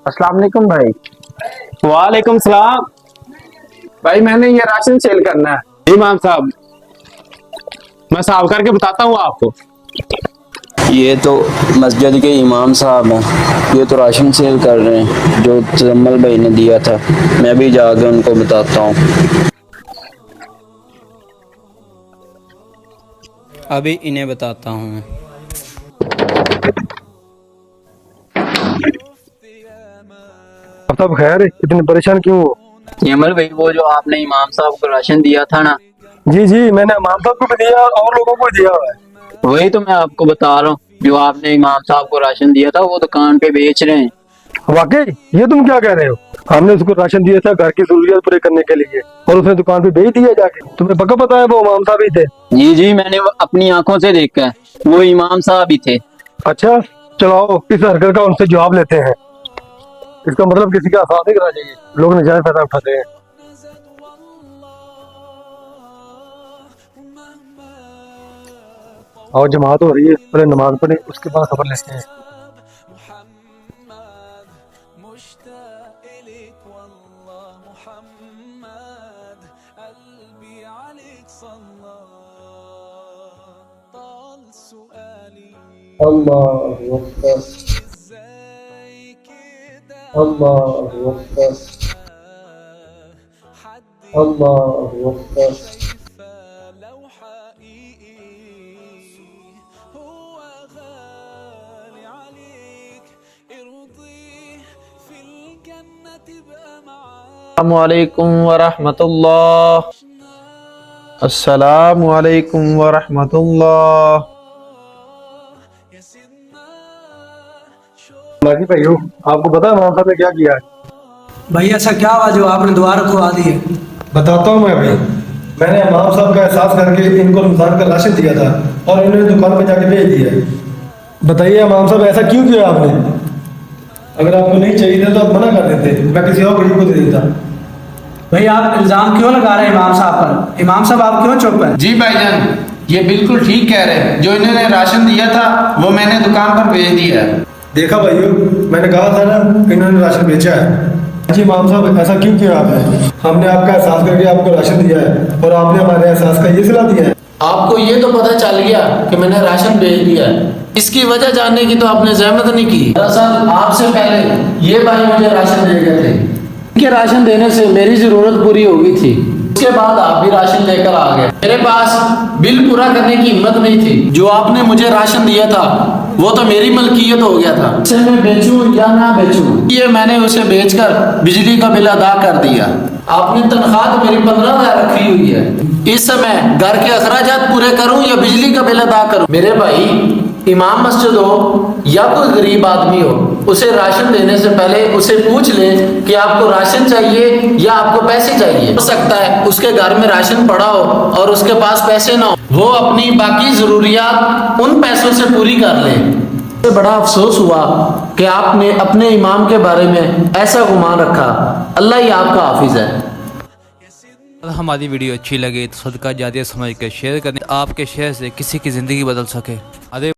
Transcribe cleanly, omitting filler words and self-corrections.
अस्सलाम वालेकुम भाई। वालेकुम सलाम। भाई मैंने ये राशन सेल करना है। इमाम साहब, मैं साफ करके बताता हूँ आपको। ये तो मस्जिद के इमाम साहब हैं। ये तो राशन सेल कर रहे हैं जो तजम्मल भाई ने दिया था। मैं भी जाके उनको बताता हूँ। अभी इन्हें बताता हूँ। सब खैर, इतने परेशान क्यों हो? यमल भाई, वो जो आपने इमाम साहब को राशन दिया था ना, जी जी, मैंने इमाम साहब को भी दिया और लोगों को भी दिया हुआ है। वही तो मैं आपको बता रहा हूँ। जो आपने इमाम साहब को राशन दिया था वो दुकान पे बेच रहे हैं। वाकई? ये तुम क्या कह रहे हो? हमने उसको राशन दिया था घर की जरूरियात पूरे करने के लिए और उसने दुकान पे बेच दिया जाके। तुम्हें पक्का पता है वो इमाम साहब ही थे? जी जी, मैंने वो अपनी आंखों से देखा है, वो इमाम साहब ही थे। अच्छा चलो आओ, इस हरकत का उनसे जवाब लेते हैं। इसका मतलब किसी का साथ नहीं करना चाहिए, लोग नजायज फायदा उठाते हैं। और जमात हो रही है, पहले नमाज पढ़े उसके बाद खबर लेते हैं। अल्लाहु अकबर, अल्लाहु अकबर, अल्लाहु अकबर। अस्सलामुअलैकुम वरहमतुल्लाह। अस्सलामुअलैकुम वरहमतुल्लाह। बाकी भाइयों, आपको पता है इमाम साहब ने क्या किया है? भाई ऐसा क्या हुआ जो आपने दोबारा खुआ दी है? बताता हूँ मैं अभी। मैंने इमाम साहब का एहसास करके इनको रमजान का राशन दिया था और इन्होंने दुकान पर जाके भेज दिया है। बताइए इमाम साहब, ऐसा क्यों किया आपने? अगर आपको नहीं चाहिए था तो आप मना कर देते, मैं किसी और गरीब को दे देता। भाई आप इल्जाम क्यों लगा रहे हैं इमाम साहब पर? इमाम साहब आप क्यों चुप हैं? जी भाईजान, ये बिल्कुल ठीक कह रहे हैं। जो इन्होंने राशन दिया था वो मैंने दुकान पर भेज दिया है। देखा भाइयों, मैंने कहा था ना कि इन्होंने राशन बेचा है। जी इमाम साहब, ऐसा क्यों किया आपने? हमने आपका एहसास करके आपको राशन दिया है और आपने हमारे एहसास का ये सिला दिया है। आपको ये तो पता चल गया कि मैंने राशन भेज दिया है, इसकी वजह जानने की तो आपने जहमत नहीं की। दरअसल आपसे पहले ये भाई मुझे राशन दे गए थे। इनके राशन देने से मेरी जरूरत पूरी हो गई थी। उसके बाद आप भी राशन लेकर आ गए। मेरे पास बिल पूरा करने की हिम्मत नहीं थी। जो आपने मुझे राशन दिया था वो तो मेरी मलकियत हो गया था। इसे मैं बेचूं या ना बेचूं, ये मैंने उसे बेचकर बिजली का बिल अदा कर दिया। आपने तनख्वाह तो मेरी 15,000 रखी हुई है। इस समय घर के अखराजात पूरे करूं या बिजली का बिल अदा करूं? मेरे भाई, इमाम मस्जिद हो या कोई गरीब आदमी हो, उसे राशन देने से पहले उसे पूछ ले कि आपको राशन चाहिए या आपको पैसे चाहिए। हो सकता है उसके घर में राशन पड़ा हो और उसके पास पैसे ना हो, वो अपनी बाकी जरूरियात उन पैसों से पूरी कर ले। मुझे बड़ा अफसोस हुआ कि आपने अपने इमाम के बारे में ऐसा गुमान रखा। अल्लाह ही आपका हाफिज है। अगर हमारी वीडियो अच्छी लगे तो सदका जारिया समझ कर शेयर करें, आपके शेयर से किसी की ज़िंदगी बदल सके। अरे